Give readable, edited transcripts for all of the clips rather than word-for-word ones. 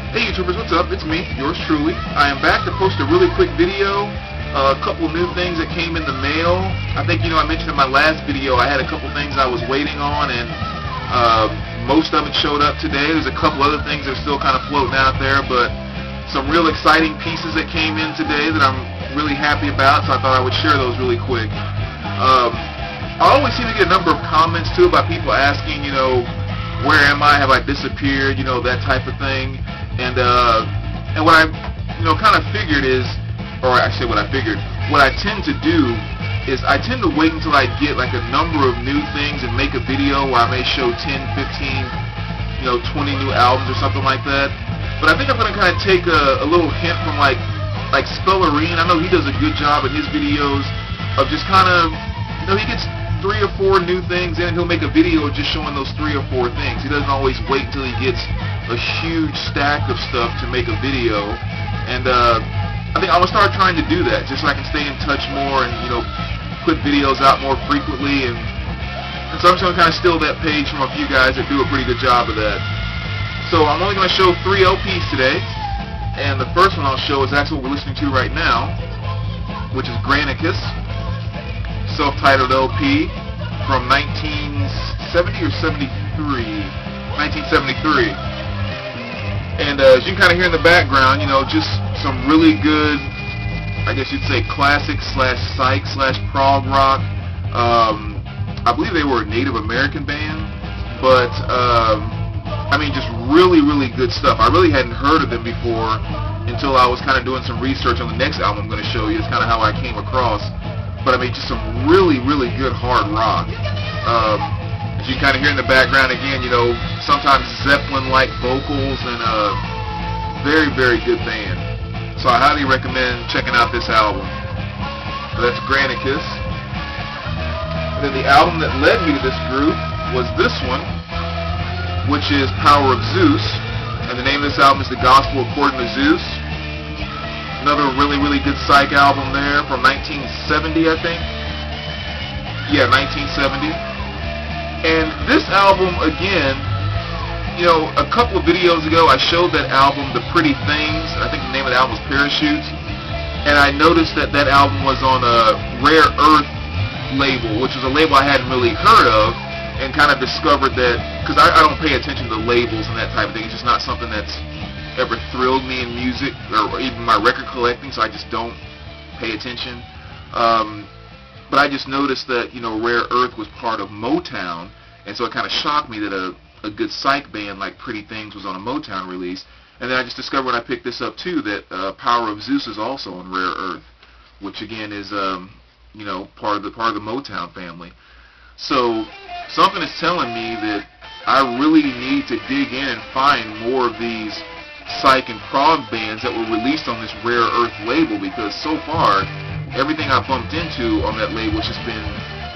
Hey YouTubers, what's up? It's me, yours truly. I am back to post a really quick video. A couple new things that came in the mail. I think, I mentioned in my last video I had a couple things I was waiting on, and most of it showed up today. There's a couple other things that are still kind of floating out there, but some real exciting pieces that came in today that I'm really happy about, so I thought I would share those really quick. I always seem to get a number of comments too about people asking, where am I? Have I disappeared? That type of thing. And what I, kind of figured is, or I say what I figured, what I tend to do is I tend to wait until I get like a number of new things and make a video where I may show 10, 15, 20 new albums or something like that. But I think I'm going to kind of take a little hint from like Spellerine. I know he does a good job in his videos of just kind of, he gets 3 or 4 new things and he'll make a video just showing those 3 or 4 things. He doesn't always wait until he gets a huge stack of stuff to make a video. And I think I'm going to start trying to do that just so I can stay in touch more and, put videos out more frequently. And so I'm just going to kind of steal that page from a few guys that do a pretty good job of that. So I'm only going to show 3 LPs today. And the first one I'll show is actually what we're listening to right now, which is Granicus, self-titled LP from 1970 or 73? 1973. And as you can kind of hear in the background, just some really good, I guess you'd say classic slash psych slash prog rock. I believe they were a Native American band, but I mean, just really, really good stuff. I really hadn't heard of them before until I was kind of doing some research on the next album I'm going to show you. It's kind of how I came across. But I mean, just some really, really good hard rock. As you kind of hear in the background again, sometimes Zeppelin-like vocals, and very, very good band. So I highly recommend checking out this album. So that's Granicus. And then the album that led me to this group was this one, which is Power of Zeus. And the name of this album is The Gospel According to Zeus. Another really, really good psych album there from 1970, I think. Yeah, 1970. And this album, again, a couple of videos ago I showed that album, The Pretty Things. I think the name of the album was Parachutes. And I noticed that that album was on a Rare Earth label, which was a label I hadn't really heard of, and kind of discovered that, because I don't pay attention to the labels and that type of thing. It's just not something that's ever thrilled me in music or even my record collecting, so I just don't pay attention. But I just noticed that, Rare Earth was part of Motown, and so it kind of shocked me that a good psych band like Pretty Things was on a Motown release. And then I just discovered when I picked this up too that Power of Zeus is also on Rare Earth, which again is part of the Motown family. So something is telling me that I really need to dig in and find more of these psych and prog bands that were released on this Rare Earth label, because so far everything I bumped into on that label has just been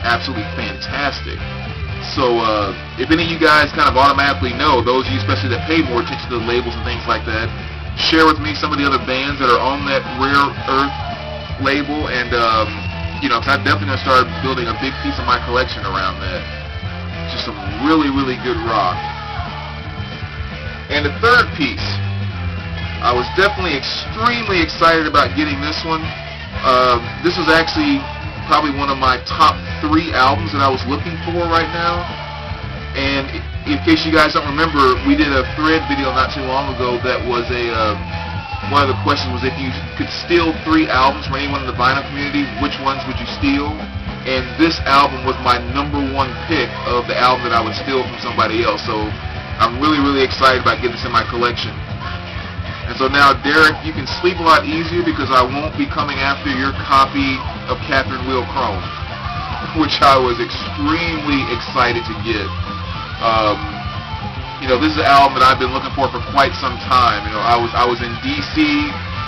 absolutely fantastic. So if any of you guys kind of automatically know, those of you especially that pay more attention to the labels and things like that, share with me some of the other bands that are on that Rare Earth label, and cause I'm definitely going to start building a big piece of my collection around that. Just some really, really good rock. And the third piece, I was definitely extremely excited about getting this one. This was actually probably one of my top 3 albums that I was looking for right now. And in case you guys don't remember, we did a thread video not too long ago that was one of the questions was if you could steal 3 albums from anyone in the vinyl community, which ones would you steal? And this album was my #1 pick of the album that I would steal from somebody else. So I'm really, really excited about getting this in my collection. And so now, Derek, you can sleep a lot easier because I won't be coming after your copy of Catherine Wheel Chrome, which I was extremely excited to get. This is an album that I've been looking for quite some time. I was in D.C.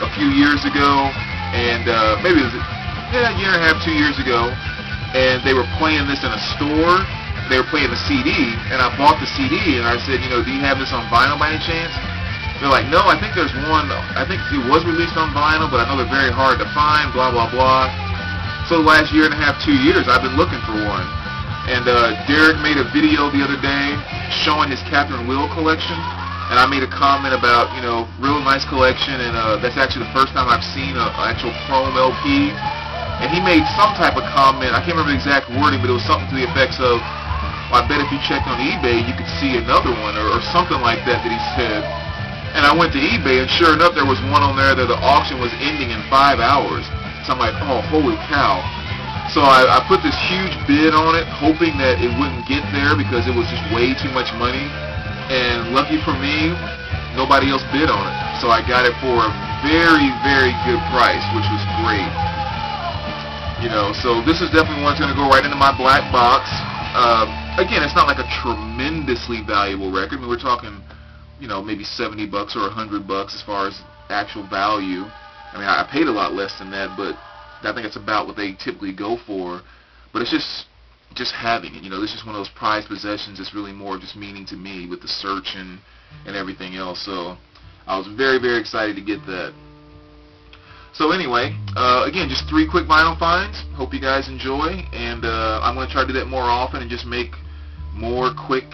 a few years ago, and maybe it was a year and a half, 2 years ago, and they were playing this in a store. They were playing the CD, and I bought the CD, and I said, do you have this on vinyl by any chance? They're like, no, I think there's one. I think it was released on vinyl, but I know they're very hard to find, blah, blah, blah. So the last year and a half, 2 years, I've been looking for one. And Derek made a video the other day showing his Catherine Wheel collection. and I made a comment about, you know, real nice collection, and that's actually the first time I've seen an actual chrome LP. And he made some type of comment, I can't remember the exact wording, but it was something to the effects of, well, I bet if you checked on eBay, you could see another one, or something like that he said. And I went to eBay, and sure enough, there was one on there that the auction was ending in 5 hours. So I'm like, oh, holy cow. So I put this huge bid on it, hoping that it wouldn't get there because it was just way too much money. And lucky for me, nobody else bid on it. So I got it for a very, very good price, which was great. You know, so this is definitely one that's going to go right into my black box. Again, it's not like a tremendously valuable record. I mean, we're talking, you know, maybe $70 or $100 as far as actual value. I mean, I paid a lot less than that, but I think it's about what they typically go for. But it's just having it. You know, this is just one of those prized possessions that's really more just meaning to me with the search and everything else. So I was very, very excited to get that. So anyway, again, just 3 quick vinyl finds. Hope you guys enjoy, and I'm going to try to do that more often and just make more quick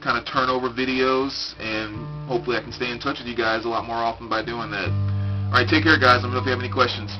kind of turnover videos, and hopefully I can stay in touch with you guys a lot more often by doing that. Alright, take care guys. Let me know if you have any questions.